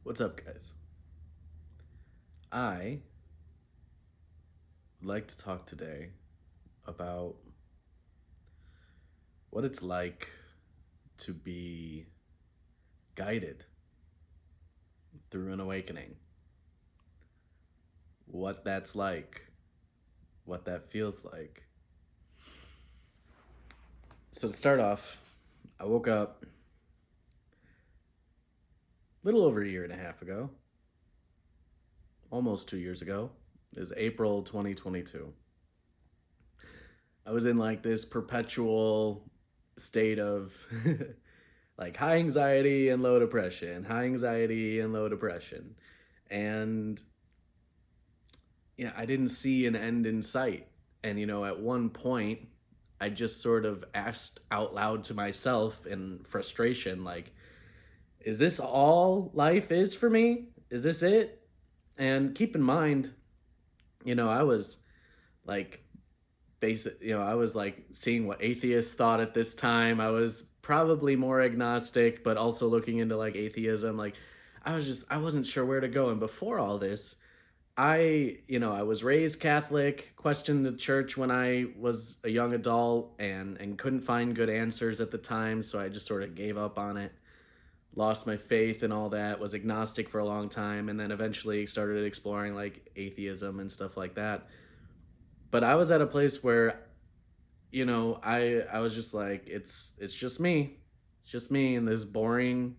What's up, guys? I would like to talk today about what it's like to be guided through an awakening. What that's like, what that feels like. So, to start off, I woke up a little over a year and a half ago, almost 2 years ago. It was April 2022. I was in like this perpetual state of like high anxiety and low depression, high anxiety and low depression. And yeah, I didn't see an end in sight. And at one point, I just sort of asked out loud to myself in frustration, like, is this all life is for me? Is this it? And keep in mind, I was like I was like seeing what atheists thought at this time. I was probably more agnostic, but also looking into like atheism. Like I wasn't sure where to go. And before all this, I was raised Catholic, questioned the church when I was a young adult and couldn't find good answers at the time, so I just sort of gave up on it. Lost my faith and all that, was agnostic for a long time, and then eventually started exploring like atheism and stuff like that. But I was at a place where I was just like it's just me. It's just me in this boring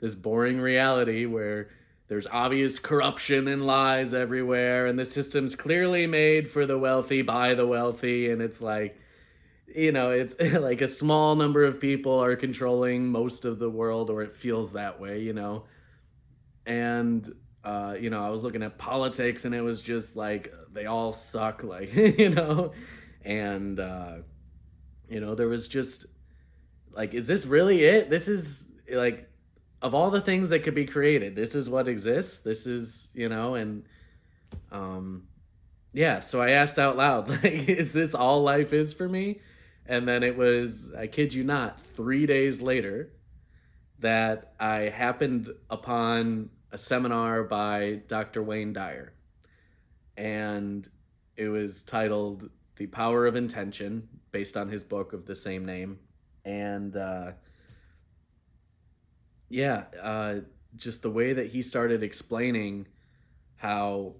this boring reality where there's obvious corruption and lies everywhere, and the system's clearly made for the wealthy by the wealthy, and it's like, it's like a small number of people are controlling most of the world, or it feels that way. And I was looking at politics, and it was just like they all suck, like and there was just like, is this really it? This is like, of all the things that could be created, this is what exists. This is, and um yeah, so I asked out loud, like, is this all life is for me? And then it was, I kid you not, 3 days later that I happened upon a seminar by Dr. Wayne Dyer. And it was titled The Power of Intention, based on his book of the same name. And yeah, just the way that he started explaining how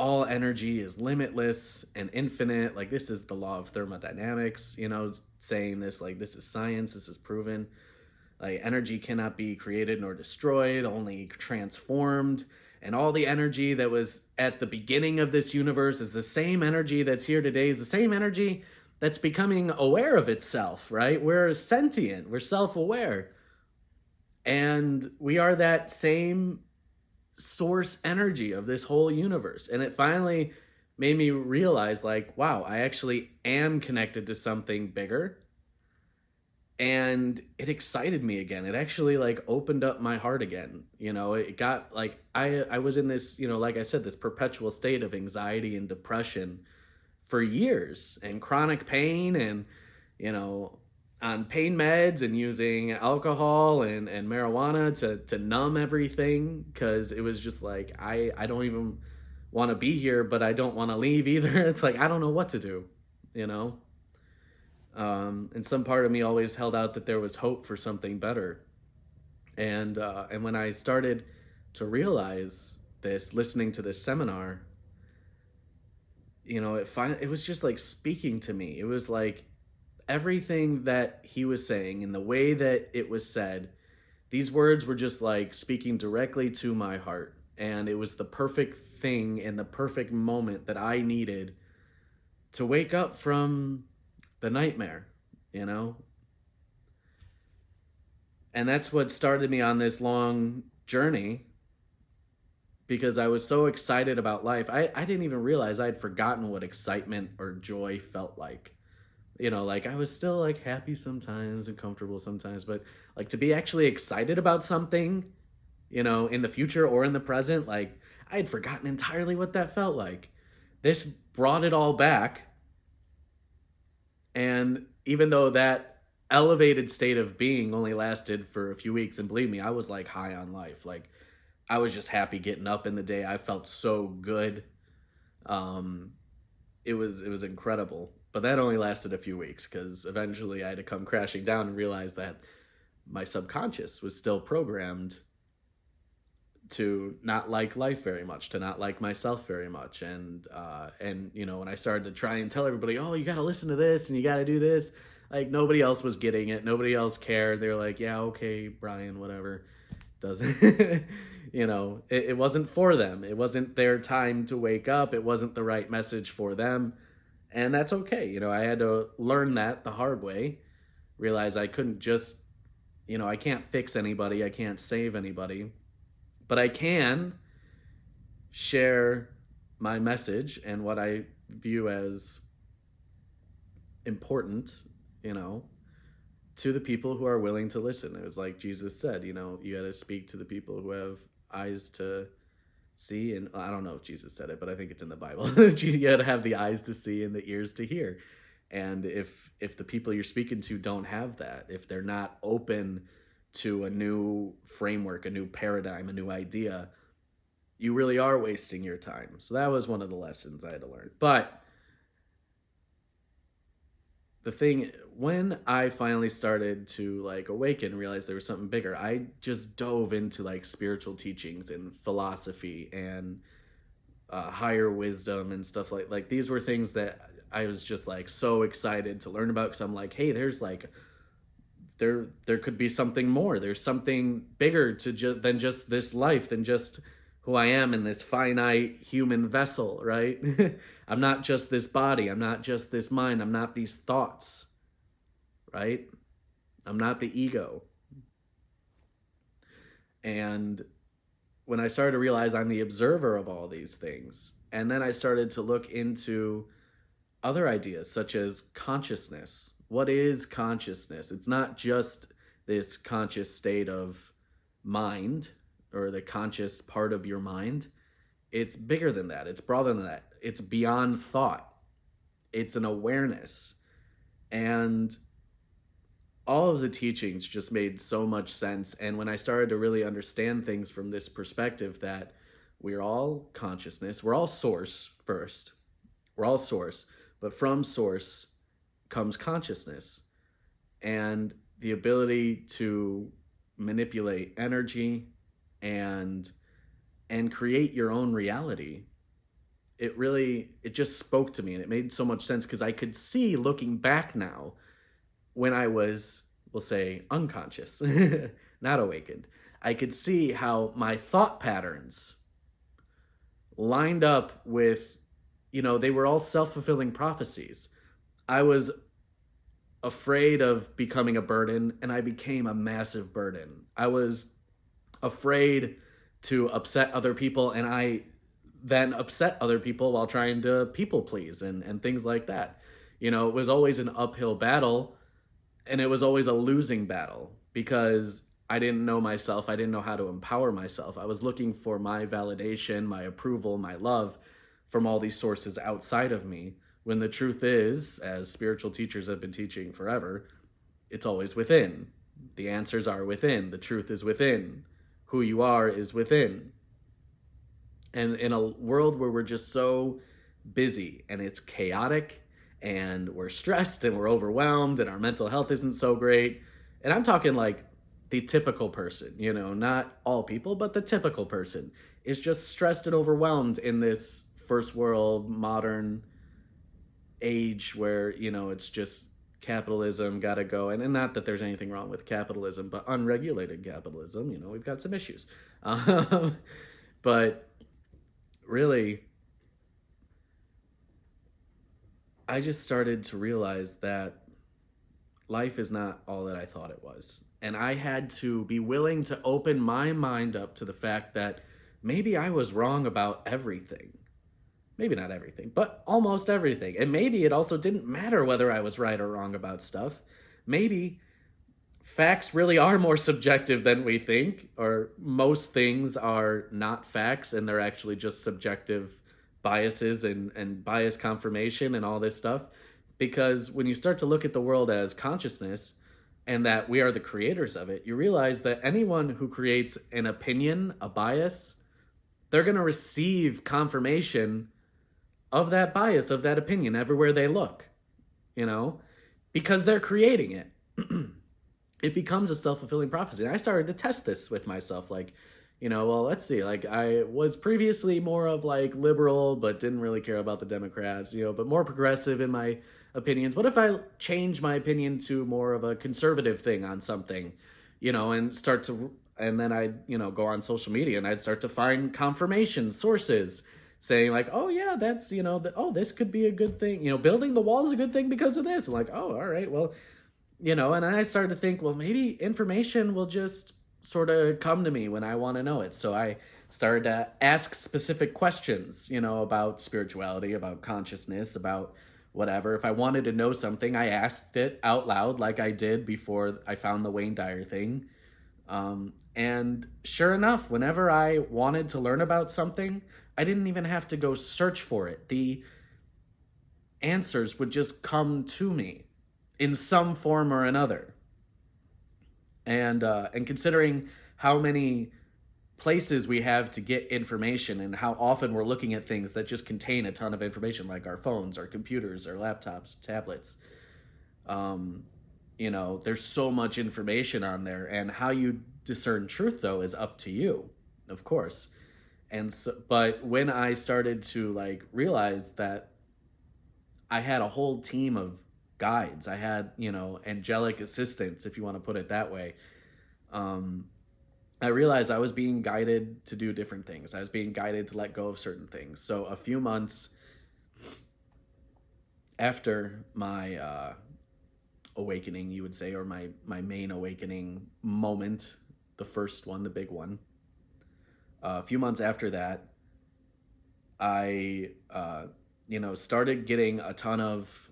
all energy is limitless and infinite. Like, this is the law of thermodynamics, saying this, like, this is science, this is proven. Like, energy cannot be created nor destroyed, only transformed. And all the energy that was at the beginning of this universe is the same energy that's here today, is the same energy that's becoming aware of itself, right? We're sentient, we're self aware. And we are that same source energy of this whole universe. And it finally made me realize, like, wow, I actually am connected to something bigger. And it excited me again. It actually like opened up my heart again. It got like, I was in this, like I said, this perpetual state of anxiety and depression for years, and chronic pain, and you know on pain meds, and using alcohol and marijuana to numb everything, because it was just like, I don't even want to be here, but I don't want to leave either. It's like, I don't know what to do, you know and some part of me always held out that there was hope for something better. And when I started to realize this, listening to this seminar, it was just like speaking to me. It was like everything that he was saying and the way that it was said, these words were just like speaking directly to my heart. And it was the perfect thing and the perfect moment that I needed to wake up from the nightmare, you know? And that's what started me on this long journey, because I was so excited about life. I didn't even realize I'd forgotten what excitement or joy felt like. Like, I was still like happy sometimes and comfortable sometimes, but like, to be actually excited about something, in the future or in the present, like, I had forgotten entirely what that felt like. This brought it all back. And even though that elevated state of being only lasted for a few weeks, and believe me, I was like high on life. Like I was just happy getting up in the day. I felt so good. Um, it was incredible. But that only lasted a few weeks because eventually I had to come crashing down and realize that my subconscious was still programmed to not like life very much, to not like myself very much, and when I started to try and tell everybody, oh, you got to listen to this and you got to do this, like nobody else was getting it, nobody else cared. They were like, yeah, okay, Brian, whatever, doesn't it wasn't for them. It wasn't their time to wake up. It wasn't the right message for them, and that's okay. I had to learn that the hard way, realize I couldn't just, I can't fix anybody, I can't save anybody, but I can share my message and what I view as important, you know, to the people who are willing to listen. It was like Jesus said, you got to speak to the people who have eyes to see. And I don't know if Jesus said it, but I think it's in the Bible. You got to have the eyes to see and the ears to hear. And if the people you're speaking to don't have that, if they're not open to a new framework, a new paradigm, a new idea, you really are wasting your time. So that was one of the lessons I had to learn. But the thing, when I finally started to like awaken and realize there was something bigger, I just dove into like spiritual teachings and philosophy and higher wisdom and stuff like these were things that I was just like so excited to learn about, because I'm like, hey, there's like there could be something more. There's something bigger than just this life, than just who I am in this finite human vessel, right? I'm not just this body. I'm not just this mind. I'm not these thoughts, right? I'm not the ego. And when I started to realize I'm the observer of all these things, and then I started to look into other ideas such as consciousness. What is consciousness? It's not just this conscious state of mind or the conscious part of your mind. It's bigger than that. It's broader than that. It's beyond thought. It's an awareness. And all of the teachings just made so much sense. And when I started to really understand things from this perspective, that we're all consciousness, we're all source first. We're all source, but from source comes consciousness and the ability to manipulate energy and create your own reality. It just spoke to me, and it made so much sense because I could see, looking back now, when I was, we'll say, unconscious, not awakened, I could see how my thought patterns lined up with, they were all self-fulfilling prophecies. I was afraid of becoming a burden, and I became a massive burden. I was afraid to upset other people, and I then upset other people while trying to people please and things like that. It was always an uphill battle, and it was always a losing battle because I didn't know myself. I didn't know how to empower myself. I was looking for my validation, my approval, my love from all these sources outside of me, when the truth is, as spiritual teachers have been teaching forever, it's always within. The answers are within. The truth is within. Who you are is within. And in a world where we're just so busy and it's chaotic and we're stressed and we're overwhelmed and our mental health isn't so great, and I'm talking like the typical person, not all people, but the typical person is just stressed and overwhelmed in this first world modern age where, it's just capitalism gotta go. And not that there's anything wrong with capitalism, but unregulated capitalism, we've got some issues. But really, I just started to realize that life is not all that I thought it was. And I had to be willing to open my mind up to the fact that maybe I was wrong about everything. Maybe not everything, but almost everything. And maybe it also didn't matter whether I was right or wrong about stuff. Maybe facts really are more subjective than we think, or most things are not facts and they're actually just subjective biases and bias confirmation and all this stuff. Because when you start to look at the world as consciousness, and that we are the creators of it, you realize that anyone who creates an opinion, a bias, they're going to receive confirmation of that bias, of that opinion, everywhere they look, you know, because they're creating it. It becomes a self-fulfilling prophecy. And I started to test this with myself, like, well, let's see, like, I was previously more of like liberal but didn't really care about the Democrats, but more progressive in my opinions. What if I change my opinion to more of a conservative thing on something, and start to, and then I'd go on social media and I'd start to find confirmation sources saying like, oh yeah, that's, oh, this could be a good thing, building the wall is a good thing because of this. I'm like, oh, all right, well, and I started to think, well, maybe information will just sort of come to me when I want to know it. So I started to ask specific questions, about spirituality, about consciousness, about whatever. If I wanted to know something, I asked it out loud, like I did before I found the Wayne Dyer thing. And sure enough, whenever I wanted to learn about something, I didn't even have to go search for it. The answers would just come to me in some form or another. And considering how many places we have to get information and how often we're looking at things that just contain a ton of information, like our phones, our computers, our laptops, tablets, there's so much information on there, and how you discern truth, though, is up to you, of course. And so, but when I started to like realize that I had a whole team of guides, I had, angelic assistants, if you want to put it that way. I realized I was being guided to do different things. I was being guided to let go of certain things. So a few months after my awakening, you would say, or my main awakening moment, the first one, the big one, a few months after that, I started getting a ton of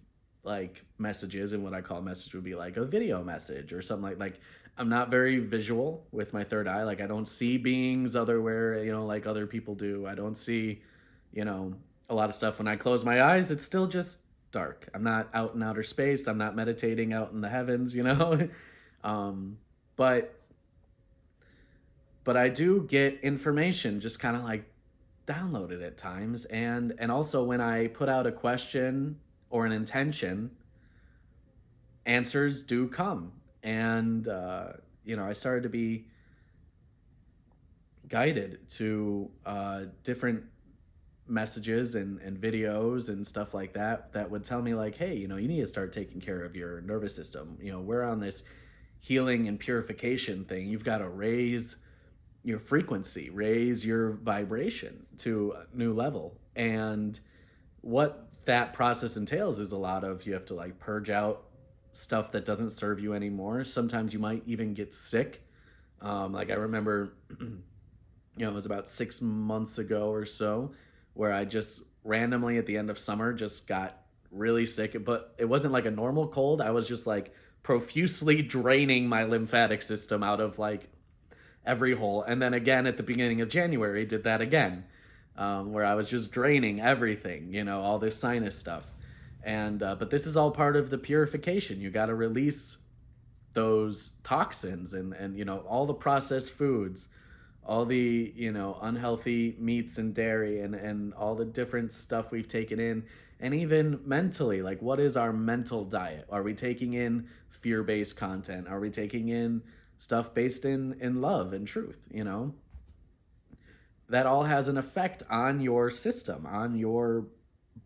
like messages, and what I call a message would be like a video message or something like I'm not very visual with my third eye. Like I don't see beings otherwhere, like other people do. I don't see, a lot of stuff. When I close my eyes, it's still just dark. I'm not out in outer space. I'm not meditating out in the heavens, but I do get information just kind of like downloaded at times. And also when I put out a question or an intention, answers do come. And I started to be guided to different messages and videos and stuff like that would tell me like, hey, you need to start taking care of your nervous system. We're on this healing and purification thing. You've got to raise your frequency, raise your vibration to a new level. And what that process entails is a lot of, you have to like purge out stuff that doesn't serve you anymore. Sometimes you might even get sick. Like I remember, it was about 6 months ago or so where I just randomly at the end of summer just got really sick, but it wasn't like a normal cold. I was just like profusely draining my lymphatic system out of like every hole. And then again at the beginning of January, did that again, where I was just draining everything, all this sinus stuff. And but this is all part of the purification. You got to release those toxins and all the processed foods, all the unhealthy meats and dairy and all the different stuff we've taken in. And even mentally, like, what is our mental diet? Are we taking in fear-based content? Are we taking in stuff based in love and truth? That all has an effect on your system, on your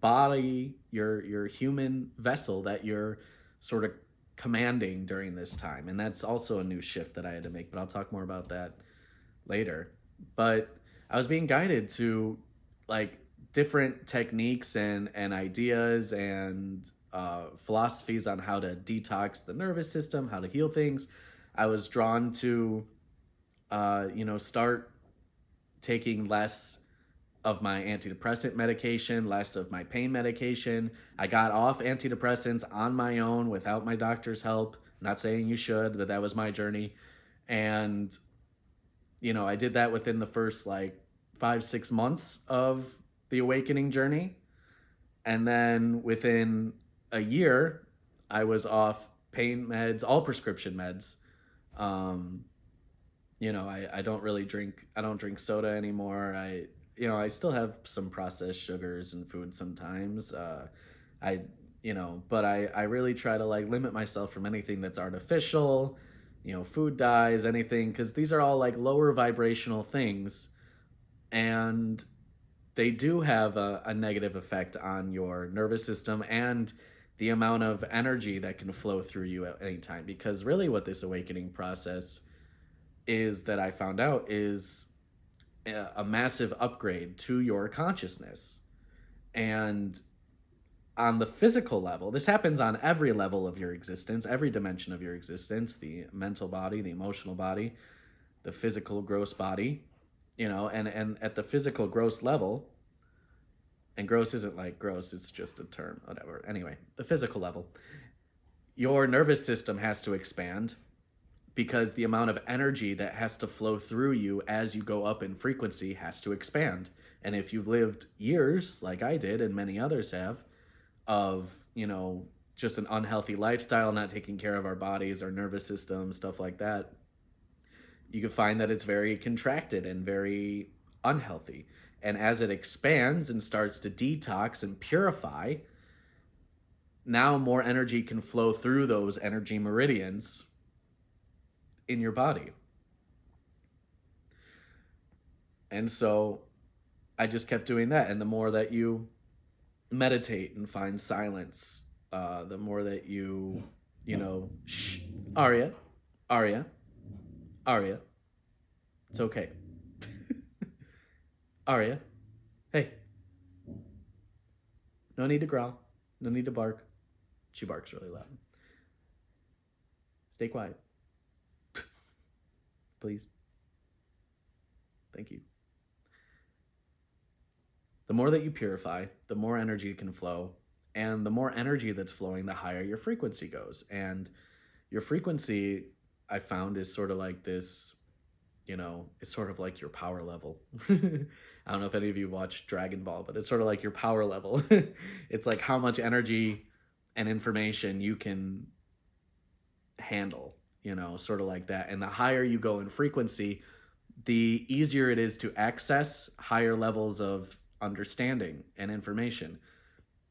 body, your human vessel that you're sort of commanding during this time. And that's also a new shift that I had to make, but I'll talk more about that later. But I was being guided to like different techniques and ideas and philosophies on how to detox the nervous system, how to heal things. I was drawn to start taking less of my antidepressant medication, less of my pain medication. I got off antidepressants on my own without my doctor's help. Not saying you should, but that was my journey. And, I did that within the first like 5-6 months of the awakening journey. And then within a year, I was off pain meds, all prescription meds. Um, I don't really drink. I don't drink soda anymore. I still have some processed sugars and food sometimes. I, but I really try to like limit myself from anything that's artificial, food dyes, anything, because these are all like lower vibrational things, and they do have a negative effect on your nervous system and the amount of energy that can flow through you at any time. Because really, what this awakening process is that I found out is a massive upgrade to your consciousness. And on the physical level, this happens on every level of your existence, every dimension of your existence, the mental body, the emotional body, the physical gross body, and at the physical gross level, and gross isn't like gross, it's just a term, whatever. Anyway, the physical level, your nervous system has to expand because the amount of energy that has to flow through you as you go up in frequency has to expand. And if you've lived years, like I did and many others have, of, just an unhealthy lifestyle, not taking care of our bodies, our nervous system, stuff like that, you can find that it's very contracted and very unhealthy. And as it expands and starts to detox and purify, now more energy can flow through those energy meridians in your body. And so I just kept doing that. And the more that you meditate and find silence, the more that shh, Arya, Arya, Arya, it's okay. Arya, hey, no need to growl, no need to bark. She barks really loud. Stay quiet. Please. Thank you. The more that you purify, the more energy can flow, and the more energy that's flowing, the higher your frequency goes. And your frequency, I found, is sort of like this, it's sort of like your power level. I don't know if any of you watch Dragon Ball, but it's sort of like your power level. It's like how much energy and information you can handle, sort of like that. And the higher you go in frequency, the easier it is to access higher levels of understanding and information.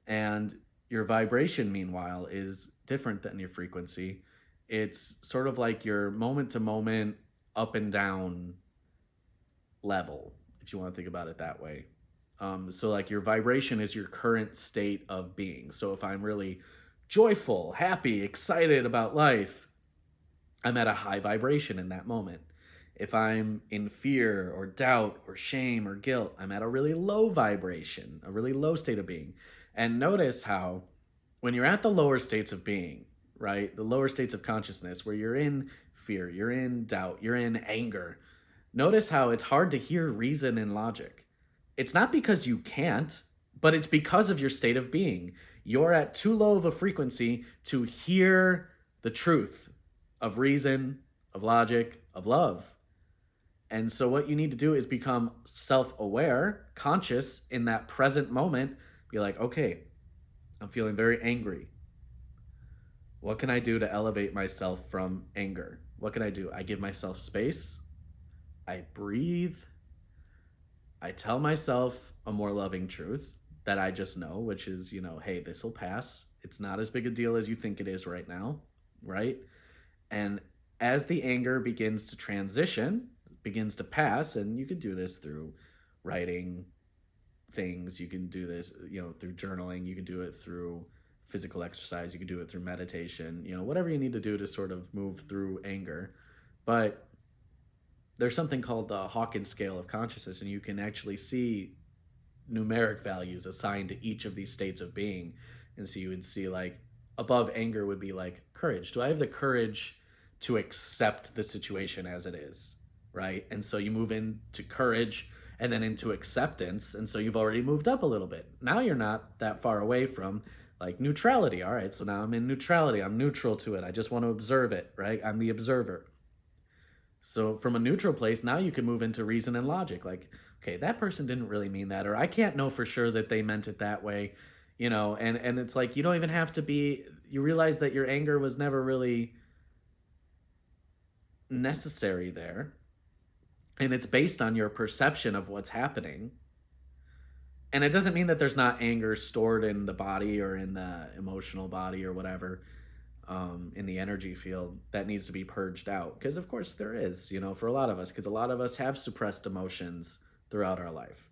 And your vibration, meanwhile, is different than your frequency. It's sort of like your moment to moment, up and down level, if you want to think about it that way. So like your vibration is your current state of being. So if I'm really joyful, happy, excited about life, I'm at a high vibration in that moment. If I'm in fear or doubt or shame or guilt, I'm at a really low vibration, a really low state of being. And notice how when you're at the lower states of being, right, the lower states of consciousness, where you're in fear, you're in doubt, you're in anger, notice how it's hard to hear reason and logic. It's not because you can't, but it's because of your state of being. You're at too low of a frequency to hear the truth of reason, of logic, of love. And so what you need to do is become self-aware, conscious in that present moment. Be like, okay, I'm feeling very angry. What can I do to elevate myself from anger? What can I do? I give myself space. I breathe. I tell myself a more loving truth that I just know, which is, hey, this will pass. It's not as big a deal as you think it is right now, right? And as the anger begins to transition, begins to pass, and you can do this through writing things, you can do this, through journaling, you can do it through physical exercise, you can do it through meditation, whatever you need to do to sort of move through anger. But there's something called the Hawkins scale of consciousness, and you can actually see numeric values assigned to each of these states of being. And so you would see, like, above anger would be like courage. Do I have the courage to accept the situation as it is, right? And so you move into courage and then into acceptance, and so you've already moved up a little bit. Now you're not that far away from like neutrality. All right, so now I'm in neutrality. I'm neutral to it. I just want to observe it, right? I'm the observer. So from a neutral place, now you can move into reason and logic. Like, okay, that person didn't really mean that, or I can't know for sure that they meant it that way, and it's like you don't even have to be, you realize that your anger was never really necessary there. And it's based on your perception of what's happening. And it doesn't mean that there's not anger stored in the body or in the emotional body or whatever, in the energy field that needs to be purged out. Because, of course, there is, for a lot of us, because a lot of us have suppressed emotions throughout our life.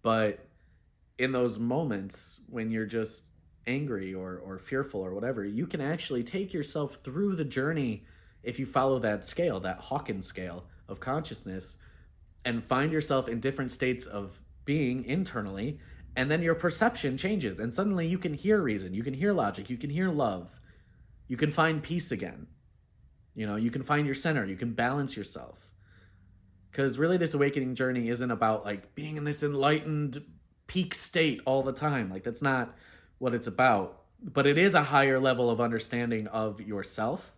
But in those moments when you're just angry or fearful or whatever, you can actually take yourself through the journey if you follow that scale, that Hawkins scale of consciousness, and find yourself in different states of being internally, and then your perception changes, and suddenly you can hear reason, you can hear logic, you can hear love, you can find peace again. You can find your center, you can balance yourself. Because really, this awakening journey isn't about like being in this enlightened peak state all the time. Like, that's not what it's about. But it is a higher level of understanding of yourself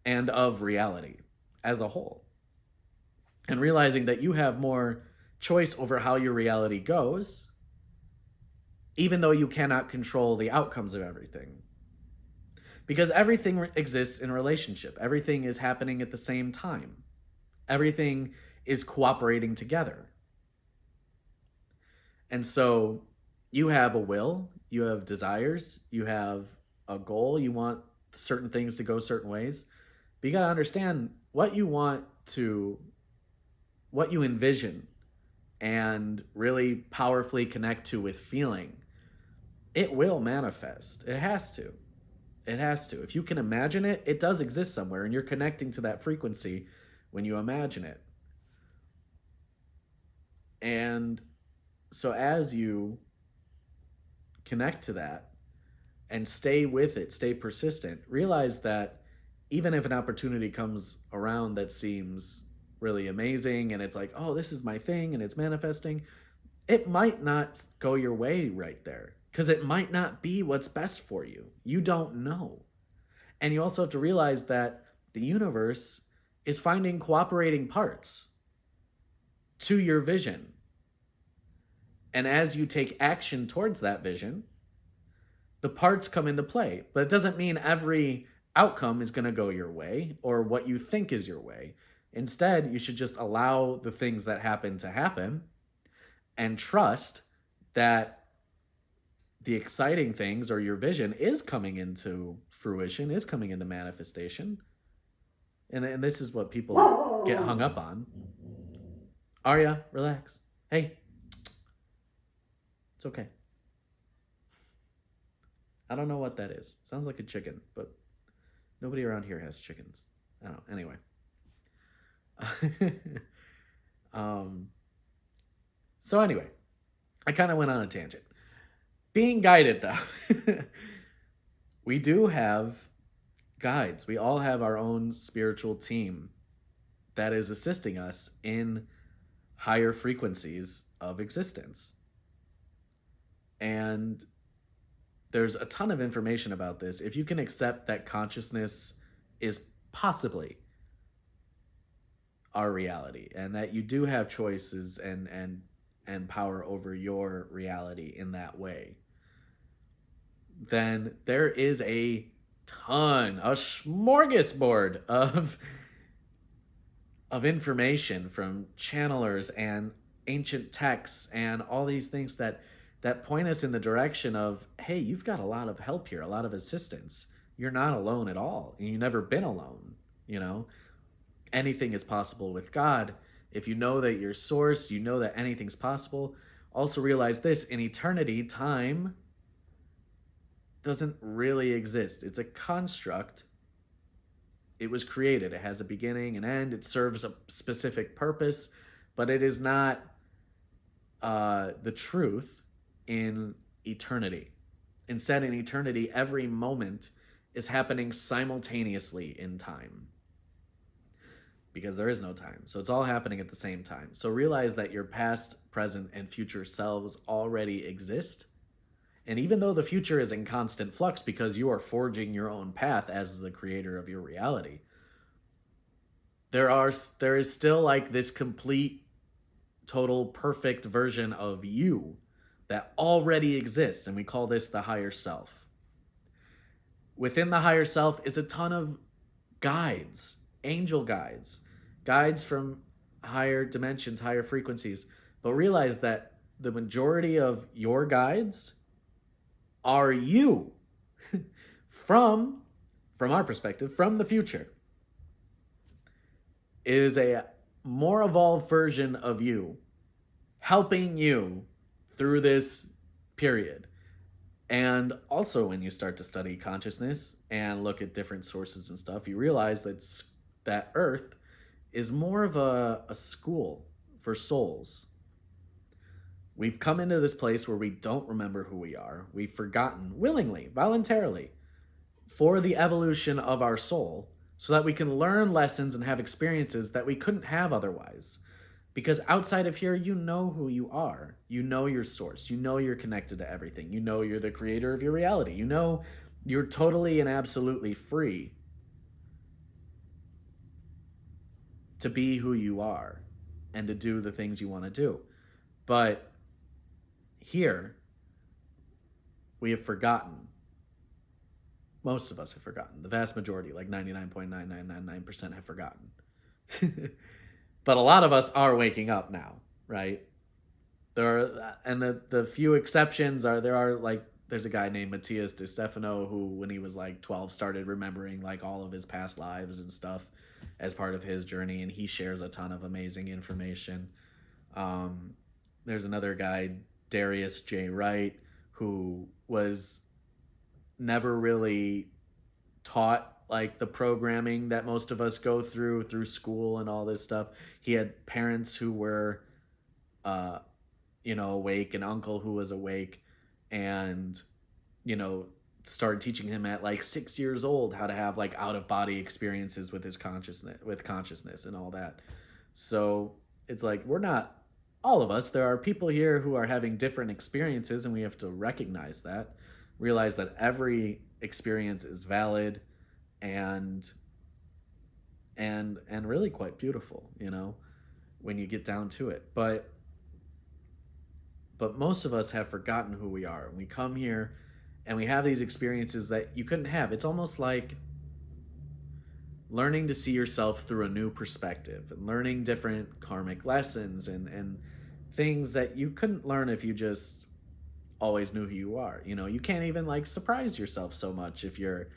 and of reality as a whole. And realizing that you have more choice over how your reality goes, even though you cannot control the outcomes of everything. Because everything exists in relationship. Everything is happening at the same time. Everything is cooperating together. And so you have a will, you have desires, you have a goal, you want certain things to go certain ways. But you got to understand what you envision and really powerfully connect to with feeling. It will manifest. It has to. It has to. If you can imagine it, it does exist somewhere, and you're connecting to that frequency when you imagine it. And so as you connect to that and stay with it, stay persistent, realize that even if an opportunity comes around that seems really amazing and it's like, oh, this is my thing and it's manifesting, it might not go your way right there because it might not be what's best for you. You don't know. And you also have to realize that the universe is finding cooperating parts to your vision. And as you take action towards that vision, the parts come into play. But it doesn't mean every outcome is going to go your way or what you think is your way. Instead, you should just allow the things that happen to happen and trust that the exciting things or your vision is coming into fruition, is coming into manifestation. And this is what people get hung up on. Arya, relax. Hey. It's okay. I don't know what that is. Sounds like a chicken, but nobody around here has chickens. I don't know. Anyway. So anyway, I kind of went on a tangent. Being guided, though. We do have guides. We all have our own spiritual team that is assisting us in higher frequencies of existence. And there's a ton of information about this. If you can accept that consciousness is possibly our reality and that you do have choices and power over your reality in that way, then there is a smorgasbord of information from channelers and ancient texts and all these things that point us in the direction of, hey, you've got a lot of help here, a lot of assistance. You're not alone at all. You've never been alone, Anything is possible with God. If you know that you're source, you know that anything's possible. Also realize this, in eternity, time doesn't really exist. It's a construct. It was created. It has a beginning and end. It serves a specific purpose, but it is not the truth in eternity. Instead, in eternity, every moment is happening simultaneously in time. Because there is no time. So it's all happening at the same time. So realize that your past, present, and future selves already exist. And even though the future is in constant flux because you are forging your own path as the creator of your reality, there is still like this complete, total, perfect version of you that already exists. And we call this the higher self. Within the higher self is a ton of guides, angel guides, guides from higher dimensions, higher frequencies. But realize that the majority of your guides are you from our perspective, from the future. It is a more evolved version of you helping you through this period. And also, when you start to study consciousness and look at different sources and stuff, you realize that Earth is more of a school for souls. We've come into this place where we don't remember who we are. We've forgotten willingly, voluntarily, for the evolution of our soul, so that we can learn lessons and have experiences that we couldn't have otherwise. Because outside of here, you know who you are. You know your source. You know you're connected to everything. You know you're the creator of your reality. You know you're totally and absolutely free to be who you are and to do the things you want to do. But here, we have forgotten. Most of us have forgotten. The vast majority, like 99.9999%, have forgotten. But a lot of us are waking up now, right? The few exceptions there's a guy named Matthias De Stefano who, when he was like 12, started remembering like all of his past lives and stuff as part of his journey, and he shares a ton of amazing information. There's another guy, Darius J. Wright, who was never really taught like the programming that most of us go through school and all this stuff. He had parents who were awake, an uncle who was awake, and started teaching him at like 6 years old how to have like out of body experiences with consciousness and all that. So it's like, we're not all of us. There are people here who are having different experiences, and we have to recognize that, realize that every experience is valid and really quite beautiful, when you get down to it. But most of us have forgotten who we are. And we come here and we have these experiences that you couldn't have. It's almost like learning to see yourself through a new perspective and learning different karmic lessons and things that you couldn't learn if you just always knew who you are. You can't even like surprise yourself so much if you're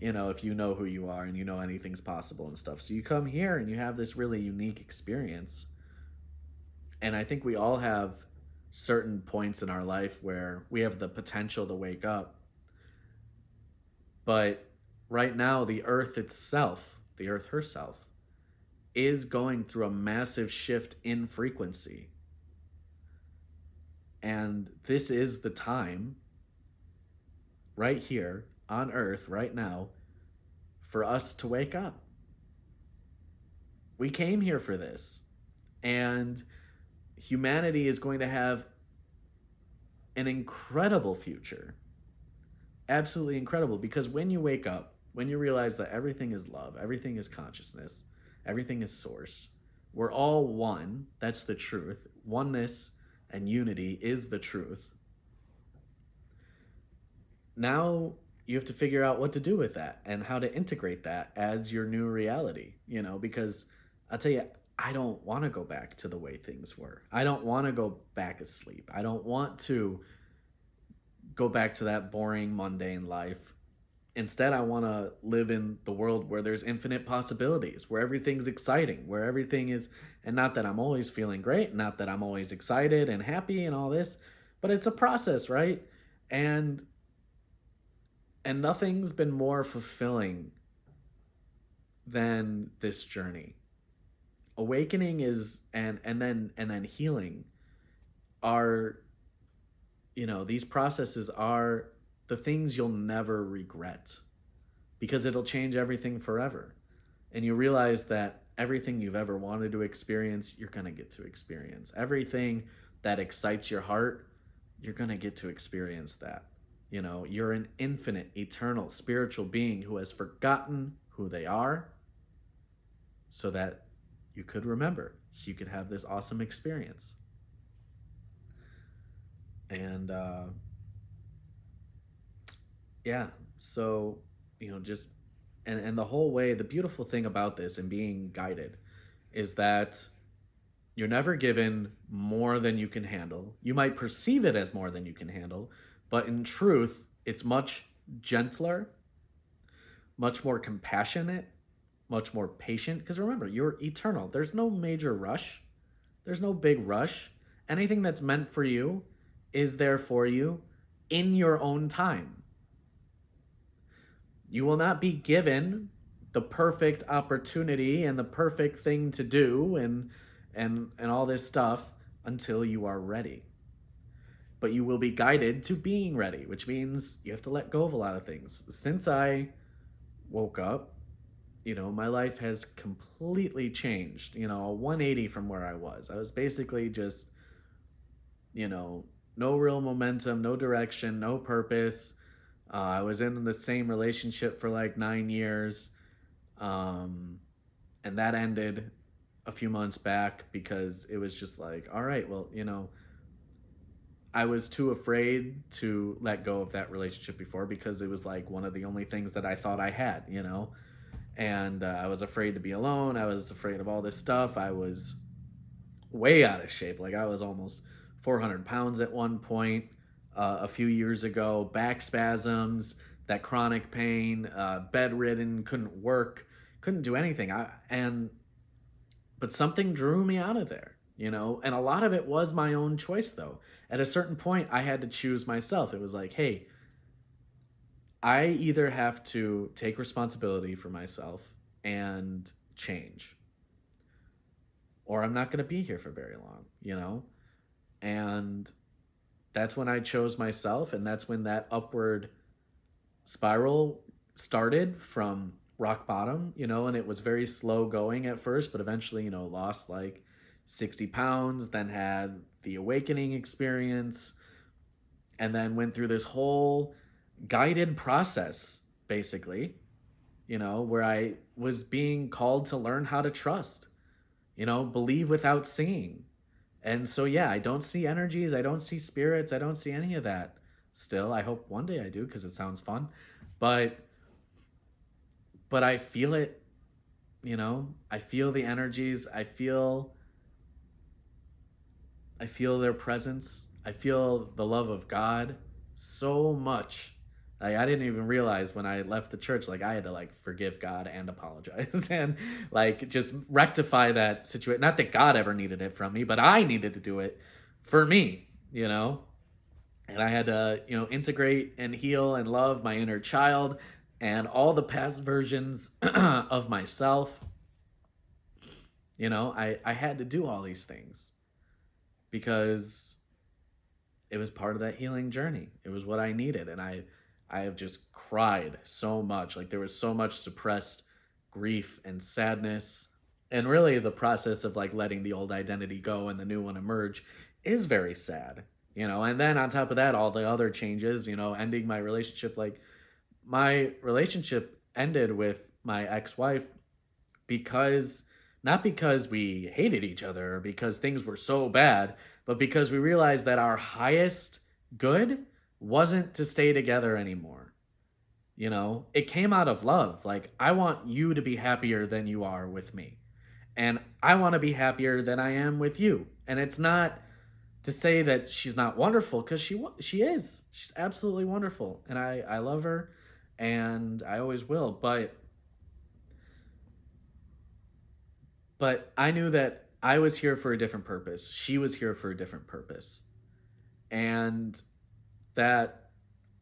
if you know who you are and anything's possible and stuff. So you come here and you have this really unique experience. And I think we all have certain points in our life where we have the potential to wake up. But right now, the earth itself, the earth herself, is going through a massive shift in frequency. And this is the time, right here on earth, right now, for us to wake up. We came here for this. And humanity is going to have an incredible future. Absolutely incredible. Because when you wake up, when you realize that everything is love, everything is consciousness, everything is source, we're all one. That's the truth. Oneness and unity is the truth. Now you have to figure out what to do with that and how to integrate that as your new reality, because I'll tell you, I don't want to go back to the way things were. I don't want to go back asleep. I don't want to go back to that boring, mundane life. Instead, I want to live in the world where there's infinite possibilities, where everything's exciting, where everything is, and not that I'm always feeling great, not that I'm always excited and happy and all this, but it's a process, right? And nothing's been more fulfilling than this journey. Awakening is and then healing are, these processes are the things you'll never regret, because it'll change everything forever. And you realize that everything you've ever wanted to experience, you're going to get to experience. Everything that excites your heart, you're going to get to experience that. You're an infinite, eternal, spiritual being who has forgotten who they are so that you could remember, so you could have this awesome experience. And So, just and the whole way, the beautiful thing about this and being guided is that you're never given more than you can handle. You might perceive it as more than you can handle, but in truth, it's much gentler, much more compassionate, much more patient. Because remember, you're eternal. There's no major rush, there's no big rush. Anything that's meant for you is there for you in your own time. You will not be given the perfect opportunity and the perfect thing to do and all this stuff until you are ready. But you will be guided to being ready, which means you have to let go of a lot of things. Since I woke up, my life has completely changed, a 180 from where I was. I was basically just, no real momentum, no direction, no purpose. I was in the same relationship for like 9 years. And that ended a few months back because it was just like, all right, well, I was too afraid to let go of that relationship before because it was like one of the only things that I thought I had, and I was afraid to be alone. I was afraid of all this stuff. I was way out of shape. Like I was almost 400 pounds at one point a few years ago, back spasms, that chronic pain, bedridden, couldn't work, couldn't do anything. But something drew me out of there, and a lot of it was my own choice though. At a certain point, I had to choose myself. It was like, hey, I either have to take responsibility for myself and change, or I'm not going to be here for very long. And that's when I chose myself, and that's when that upward spiral started from rock bottom, and it was very slow going at first, but eventually, lost like 60 pounds, then had the awakening experience, and then went through this whole guided process, basically, where I was being called to learn how to trust, believe without seeing. And so, yeah, I don't see energies, I don't see spirits, I don't see any of that still. I hope one day I do because it sounds fun. But I feel it, I feel the energies, I feel their presence. I feel the love of God so much. Like, I didn't even realize when I left the church, like I had to like forgive God and apologize and like just rectify that situation. Not that God ever needed it from me, but I needed to do it for me. And I had to, integrate and heal and love my inner child and all the past versions of myself. I had to do all these things because it was part of that healing journey. It was what I needed. And I have just cried so much. Like there was so much suppressed grief and sadness. And really the process of like letting the old identity go and the new one emerge is very sad. And then on top of that, all the other changes, ending my relationship. Like my relationship ended with my ex-wife because not because we hated each other or because things were so bad, but because we realized that our highest good wasn't to stay together anymore. It came out of love. Like, I want you to be happier than you are with me. And I want to be happier than I am with you. And it's not to say that she's not wonderful, because she is. She's absolutely wonderful. And I love her and I always will. But I knew that I was here for a different purpose. She was here for a different purpose. And that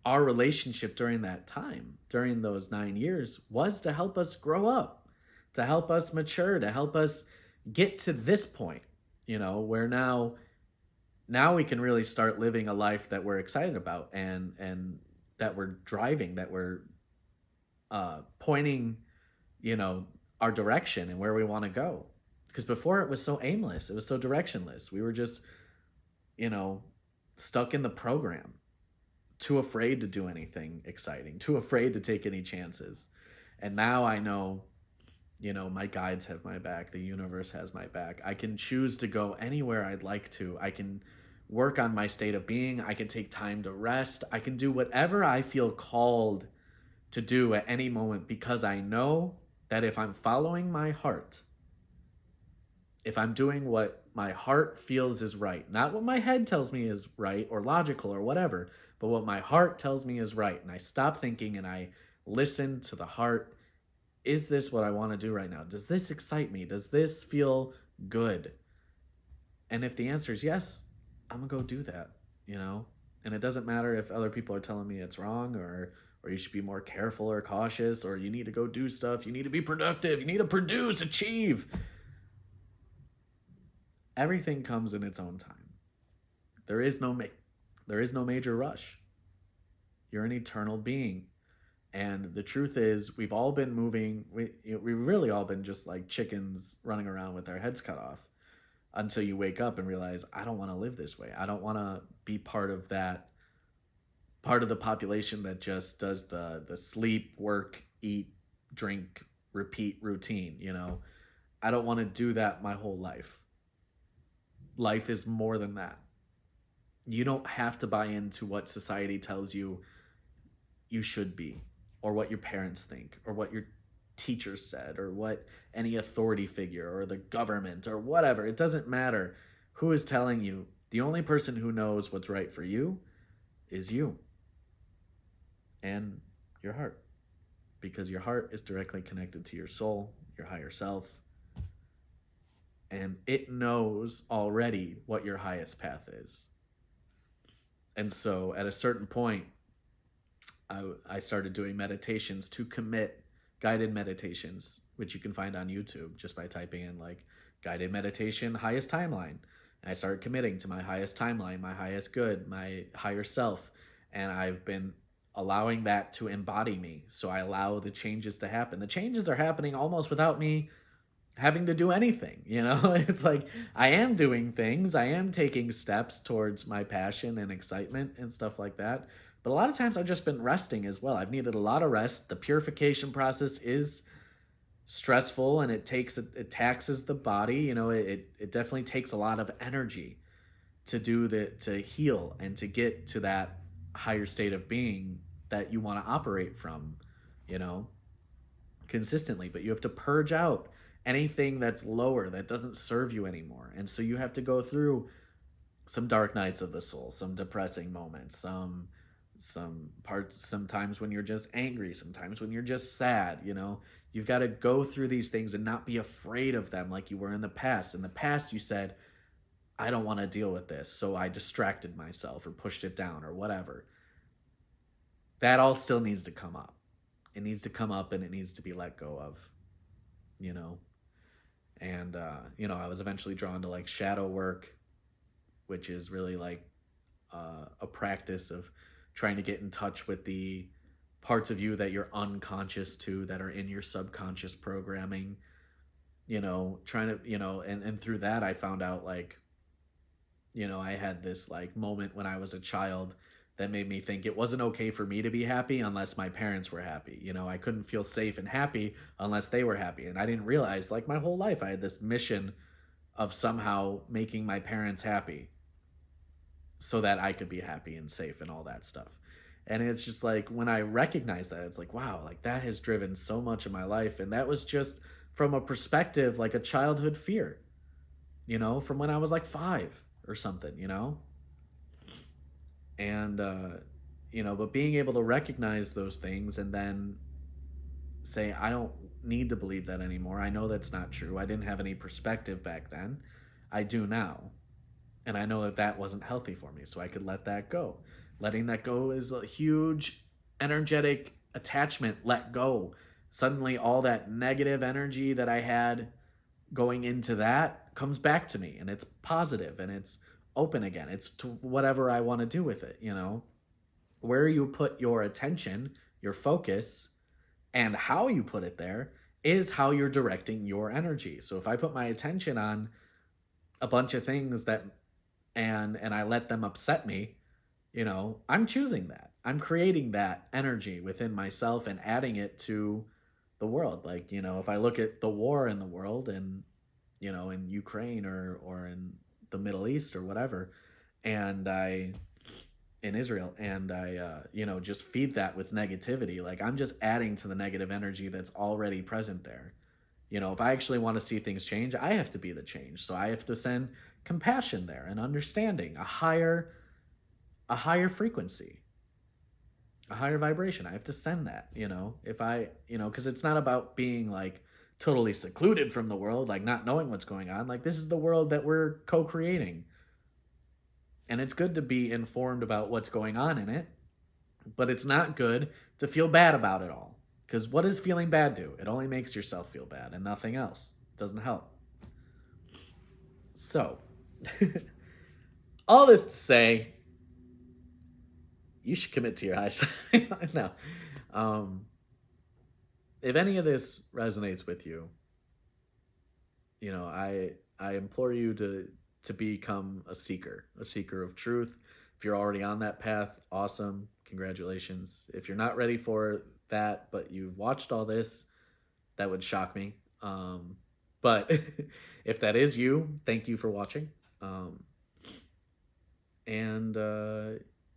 our relationship during that time, during those 9 years, was to help us grow up, to help us mature, to help us get to this point, where now we can really start living a life that we're excited about and that we're driving, that we're pointing, our direction and where we want to go. Because before it was so aimless, it was so directionless. We were just, stuck in the program, too afraid to do anything exciting, too afraid to take any chances. And now I know, my guides have my back, the universe has my back. I can choose to go anywhere I'd like to. I can work on my state of being. I can take time to rest. I can do whatever I feel called to do at any moment, because I know that if I'm following my heart, if I'm doing what my heart feels is right, not what my head tells me is right or logical or whatever, but what my heart tells me is right, and I stop thinking and I listen to the heart, is this what I want to do right now? Does this excite me? Does this feel good? And if the answer is yes, I'm gonna go do that, you know? And it doesn't matter if other people are telling me it's wrong, or you should be more careful or cautious, or you need to go do stuff, you need to be productive, you need to produce, achieve. Everything comes in its own time. There is no there is no major rush. You're an eternal being. And the truth is, we've all been moving, we really all been just like chickens running around with our heads cut off, until you wake up and realize, I don't want to live this way. I don't want to be part of that, part of the population that just does the sleep, work, eat, drink, repeat routine, you know? I don't want to do that my whole life. Life is more than that. You don't have to buy into what society tells you you should be, or what your parents think, or what your teachers said, or what any authority figure or the government or whatever. It doesn't matter who is telling you. The only person who knows what's right for you is you and your heart, because your heart is directly connected to your soul, your higher self, and it knows already what your highest path is. And so at a certain point, I started doing meditations to commit, guided meditations, which you can find on YouTube just by typing in like guided meditation, highest timeline. And I started committing to my highest timeline, my highest good, my higher self. And I've been allowing that to embody me. So I allow the changes to happen. The changes are happening almost without me having to do anything, you know? It's like I am doing things, I am taking steps towards my passion and excitement and stuff like that. But a lot of times I've just been resting as well. I've needed a lot of rest. The purification process is stressful, and it taxes the body. You know, it definitely takes a lot of energy to to heal and to get to that higher state of being that you want to operate from, you know, consistently. But you have to purge out anything that's lower, that doesn't serve you anymore. And so you have to go through some dark nights of the soul, some depressing moments, some parts, sometimes when you're just angry, sometimes when you're just sad, you know. You've got to go through these things and not be afraid of them like you were in the past. In the past you said, I don't want to deal with this, so I distracted myself or pushed it down or whatever. That all still needs to come up. It needs to come up and it needs to be let go of, you know. And you know, I was eventually drawn to like shadow work, which is really like a practice of trying to get in touch with the parts of you that you're unconscious to, that are in your subconscious programming, you know, trying to, you know, and through that I found out like, you know, I had this like moment when I was a child that made me think it wasn't okay for me to be happy unless my parents were happy. You know, I couldn't feel safe and happy unless they were happy. And I didn't realize, like, my whole life I had this mission of somehow making my parents happy so that I could be happy and safe and all that stuff. And it's just like when I recognize that, it's like, wow, like that has driven so much of my life. And that was just from a perspective, like a childhood fear, you know, from when I was like 5 or something, you know? And, you know, but being able to recognize those things and then say, I don't need to believe that anymore. I know that's not true. I didn't have any perspective back then. I do now. And I know that that wasn't healthy for me, so I could let that go. Letting that go is a huge energetic attachment. Let go. Suddenly all that negative energy that I had going into that comes back to me, and it's positive and it's open again. It's to whatever I want to do with it, you know. Where you put your attention, your focus, and how you put it there is how you're directing your energy. So if I put my attention on a bunch of things that and I let them upset me, you know, I'm choosing that. I'm creating that energy within myself and adding it to the world. Like, you know, if I look at the war in the world and, you know, in Ukraine or in the Middle East or whatever, and I in Israel, and I, just feed that with negativity. Like I'm just adding to the negative energy that's already present there. If I actually want to see things change, I have to be the change. So I have to send compassion there and understanding, a higher frequency, a higher vibration. I have to send that, if I, because it's not about being like totally secluded from the world, like not knowing what's going on. Like this is the world that we're co-creating. And it's good to be informed about what's going on in it, but it's not good to feel bad about it all. Because what does feeling bad do? It only makes yourself feel bad and nothing else. It doesn't help. So, all this to say, you should commit to your high side. No. Um, if any of this resonates with you, I implore you to become a seeker of truth. If you're already on that path, awesome, congratulations. If you're not ready for that, but you've watched all this, that would shock me. But if that is you, thank you for watching. And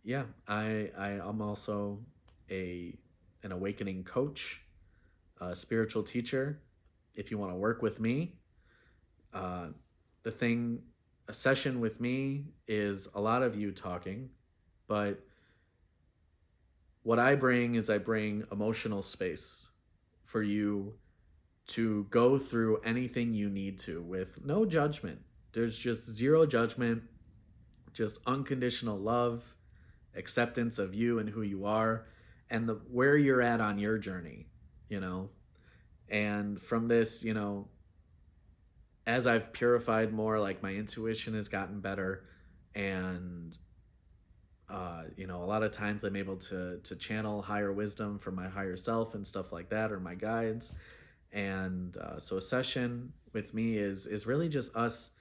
yeah, I am also an awakening coach, a spiritual teacher. If you want to work with me, uh, the thing, a session with me is a lot of you talking, but what I bring is I bring emotional space for you to go through anything you need to with no judgment. There's just zero judgment, just unconditional love, acceptance of you and who you are, and where you're at on your journey, you know. And from this, as I've purified more, like my intuition has gotten better, and a lot of times I'm able to channel higher wisdom from my higher self and stuff like that, or my guides. And so a session with me is really just us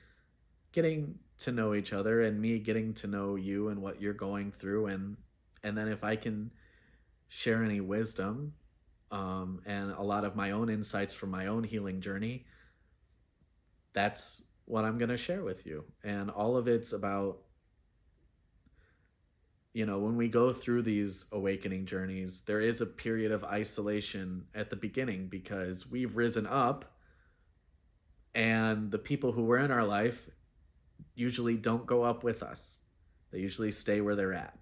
getting to know each other, and me getting to know you and what you're going through, and then if I can share any wisdom, and a lot of my own insights from my own healing journey, that's what I'm going to share with you. And all of it's about, when we go through these awakening journeys, there is a period of isolation at the beginning because we've risen up, and the people who were in our life usually don't go up with us. They usually stay where they're at.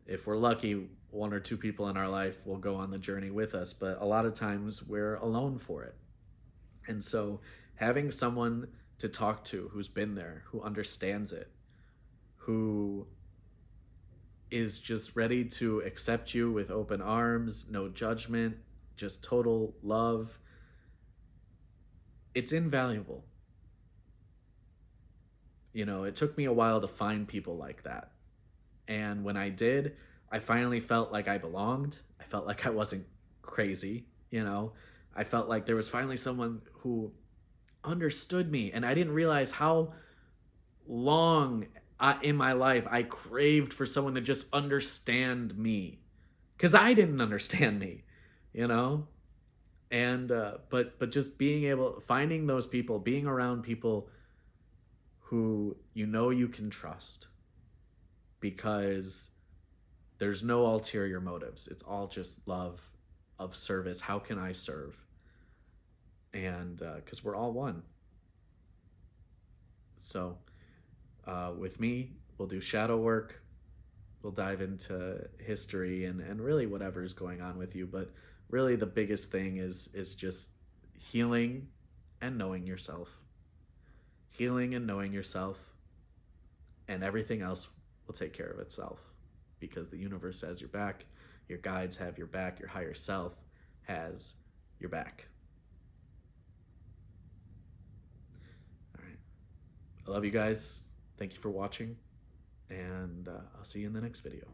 If we're lucky, one or two people in our life will go on the journey with us, but a lot of times we're alone for it. And so having someone to talk to who's been there, who understands it, who is just ready to accept you with open arms, no judgment, just total love, it's invaluable. It took me a while to find people like that. And when I did, I finally felt like I belonged. I felt like I wasn't crazy. I felt like there was finally someone who understood me. And I didn't realize how long in my life I craved for someone to just understand me, because I didn't understand me, you know? And but just being able, finding those people, being around people who you can trust, because there's no ulterior motives. It's all just love of service. How can I serve? And because we're all one. So with me, we'll do shadow work. We'll dive into history and really whatever is going on with you. But really the biggest thing is just healing and knowing yourself. Healing and knowing yourself, and everything else will take care of itself, because the universe has your back, your guides have your back, your higher self has your back. All right. I love you guys. Thank you for watching, and I'll see you in the next video.